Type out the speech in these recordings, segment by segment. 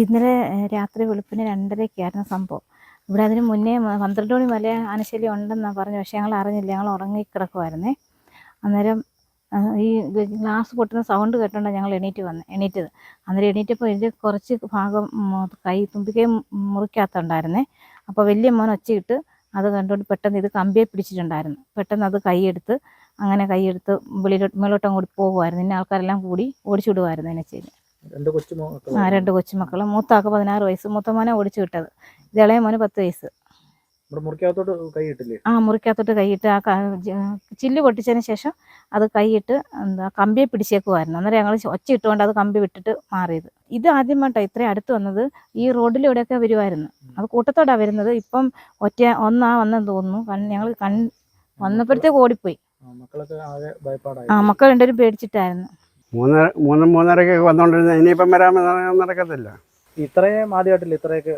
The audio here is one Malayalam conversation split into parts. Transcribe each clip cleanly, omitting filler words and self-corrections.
ഇന്നലെ രാത്രി വെളുപ്പിന് 2:30-ക്കായിരുന്നു സംഭവം. ഇവിടെ അതിന് മുന്നേ 12 മണി വരെ ആനശല്യം ഉണ്ടെന്നാണ് പറഞ്ഞു. പക്ഷേ ഞങ്ങൾ അറിഞ്ഞില്ല, ഞങ്ങൾ ഉറങ്ങിക്കിടക്കുമായിരുന്നേ. അന്നേരം ഈ ഗ്ലാസ് പൊട്ടുന്ന സൗണ്ട് കേട്ടോണ്ടാണ് ഞങ്ങൾ എണീറ്റത്. അന്നേരം എണീറ്റപ്പോൾ ഇതിൻ്റെ കുറച്ച് ഭാഗം കൈ തുമ്പിക്കൈ മുറിക്കകത്തുണ്ടായിരുന്നേ. അപ്പോൾ വലിയ മോൻ ഒച്ചയിട്ട് അത് കണ്ടുകൊണ്ട് പെട്ടെന്ന് ഇത് കമ്പിയെ പിടിച്ചിട്ടുണ്ടായിരുന്നു. പെട്ടെന്ന് അത് കൈയെടുത്ത് മേലോട്ടും കൂടി പോകുമായിരുന്നു. ഇന്ന ആൾക്കാരെല്ലാം കൂടി ഓടിച്ചു വിടുമായിരുന്നു അതിനെ ചെയ്ത്. 2 കൊച്ചുമക്കൾ. മൂത്താക്ക് 16 വയസ്സ്, മൂത്ത മോനെ ഓടിച്ചു വിട്ടത്. ഇളയ മോന് 10 വയസ്സ്. മുറിക്കകത്തോട്ട് കൈയിട്ട് ചില്ല് പൊട്ടിച്ചതിന് ശേഷം അത് കൈയിട്ട് കമ്പിയെ പിടിച്ചേക്കുമായിരുന്നു. അന്നേരം ഞങ്ങൾ ഒച്ച ഇട്ടുകൊണ്ട് അത് കമ്പി വിട്ടിട്ട് മാറിയത്. ഇത് ആദ്യമായിട്ടാണ് ഇത്രയും അടുത്ത് വന്നത്. ഈ റോഡിലൂടെയൊക്കെ വരുമായിരുന്നു. അത് കൂട്ടത്തോടാണ് വരുന്നത്. ഇപ്പം വന്നെന്ന് തോന്നുന്നു. ഞങ്ങൾ വന്നപ്പോഴത്തേക്ക് ഓടിപ്പോയി. മക്കൾ 2 പേടിച്ചിട്ടായിരുന്നു. 3:30 വന്നോണ്ടിരുന്ന ഇനിയിപ്പം വരാൻ നടക്കത്തില്ല. ഇത്രയും ആദ്യമായിട്ടില്ല ഇത്രയൊക്കെ.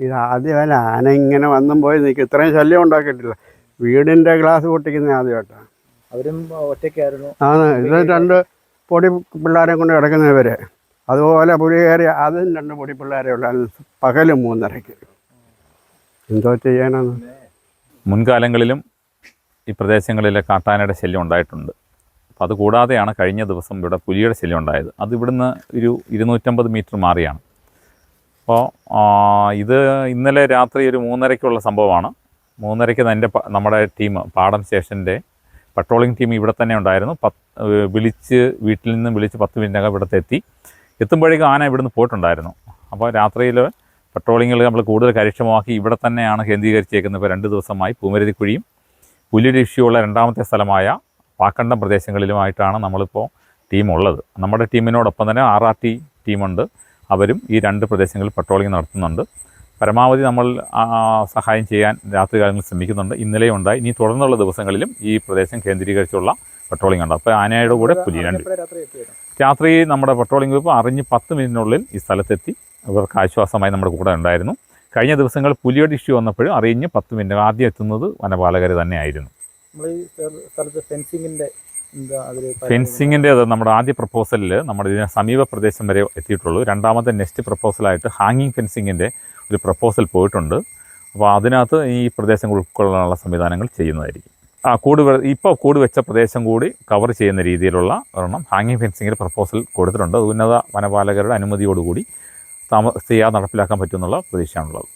ഇത് ആദ്യമല്ല, ആന ഇങ്ങനെ വന്നും പോയി നിൽക്കും. ഇത്രയും ശല്യം ഉണ്ടാക്കിയിട്ടില്ല. വീടിൻ്റെ ഗ്ലാസ് പൊട്ടിക്കുന്ന ആദ്യമായിട്ടാണ്. അവരും ഒറ്റയ്ക്കായിരുന്നു. ഇത് 2 പൊടി പിള്ളേരെ കൊണ്ട് കിടക്കുന്നവര്. അതുപോലെ പുലി കയറി അതും 2 പൊടി പിള്ളേരെ ഉള്ളു. പകലും 3:30. എന്തോ ചെയ്യാനാണ്. മുൻകാലങ്ങളിലും ഈ പ്രദേശങ്ങളിലെ കാട്ടാനയുടെ ശല്യം ഉണ്ടായിട്ടുണ്ട്. അപ്പോൾ അതുകൂടാതെയാണ് കഴിഞ്ഞ ദിവസം ഇവിടെ പുലിയുടെ ശല്യം ഉണ്ടായത്. അത് ഇവിടുന്ന് ഒരു 250 മീറ്റർ മാറിയാണ്. അപ്പോൾ ഇത് ഇന്നലെ രാത്രി ഒരു 3:30-ക്കുള്ള സംഭവമാണ്. 3:30-ക്ക് നമ്മുടെ ടീം പാടം സ്റ്റേഷൻ്റെ പട്രോളിംഗ് ടീം ഇവിടെ തന്നെ ഉണ്ടായിരുന്നു. വീട്ടിൽ നിന്ന് വിളിച്ച് 10 മിനിറ്റിനകം ഇവിടുത്തെ എത്തുമ്പോഴേക്കും ആന ഇവിടുന്ന് പോയിട്ടുണ്ടായിരുന്നു. അപ്പോൾ രാത്രിയിൽ പട്രോളിങ്ങുകൾ നമ്മൾ കൂടുതൽ കാര്യക്ഷമമാക്കി ഇവിടെ തന്നെയാണ് കേന്ദ്രീകരിച്ചേക്കുന്നത്. ഇപ്പോൾ 2 ദിവസമായി പൂമരുതിക്കുഴിയും പുലിയുടെ ഇഷ്യൂള്ള 2ാമത്തെ സ്ഥലമായ പാക്കണ്ടം പ്രദേശങ്ങളിലുമായിട്ടാണ് നമ്മളിപ്പോൾ ടീമുള്ളത്. നമ്മുടെ ടീമിനോടൊപ്പം തന്നെ RRT ടീമുണ്ട്. അവരും ഈ 2 പ്രദേശങ്ങളിൽ പട്രോളിംഗ് നടത്തുന്നുണ്ട്. പരമാവധി നമ്മൾ സഹായം ചെയ്യാൻ രാത്രികാലങ്ങളിൽ ശ്രമിക്കുന്നുണ്ട്. ഇന്നലെയും ഉണ്ടായി. ഇനി തുടർന്നുള്ള ദിവസങ്ങളിലും ഈ പ്രദേശം കേന്ദ്രീകരിച്ചുള്ള പട്രോളിംഗ് ഉണ്ട്. അപ്പോൾ ആനയുടെ കൂടെ പുലി 2 രാത്രി നമ്മുടെ പട്രോളിംഗ് ഗ്രൂപ്പ് അറിഞ്ഞ് 10 മിനിറ്റിനുള്ളിൽ ഈ സ്ഥലത്തെത്തി ഇവർക്ക് ആശ്വാസമായി നമ്മുടെ കൂടെ ഉണ്ടായിരുന്നു. കഴിഞ്ഞ ദിവസങ്ങൾ പുലിയുടെ ഇഷ്യൂ വന്നപ്പോഴും അറിഞ്ഞ് 10 മിനിറ്റ് ആദ്യം എത്തുന്നത് വനപാലകർ തന്നെയായിരുന്നു. ഫെൻസിങ്ങിൻ്റെ നമ്മുടെ ആദ്യ പ്രപ്പോസലിൽ നമ്മുടെ ഇതിന് സമീപ പ്രദേശം വരെ എത്തിയിട്ടുള്ളൂ. 2ാമത്തെ നെക്സ്റ്റ് പ്രപ്പോസലായിട്ട് ഹാങ്ങിങ് ഫെൻസിങ്ങിൻ്റെ ഒരു പ്രപ്പോസൽ പോയിട്ടുണ്ട്. അപ്പോൾ അതിനകത്ത് ഈ പ്രദേശങ്ങൾ ഉൾക്കൊള്ളാനുള്ള സംവിധാനങ്ങൾ ചെയ്യുന്നതായിരിക്കും. കൂട് വെച്ച പ്രദേശം കൂടി കവർ ചെയ്യുന്ന രീതിയിലുള്ള ഒരെണ്ണം ഹാങ്ങിങ് ഫെൻസിങ്ങിൻ്റെ പ്രപ്പോസൽ കൊടുത്തിട്ടുണ്ട്. ഉന്നത വനപാലകരുടെ അനുമതിയോടുകൂടി നടപ്പിലാക്കാൻ പറ്റുമെന്നുള്ള പ്രതീക്ഷയാണുള്ളത്.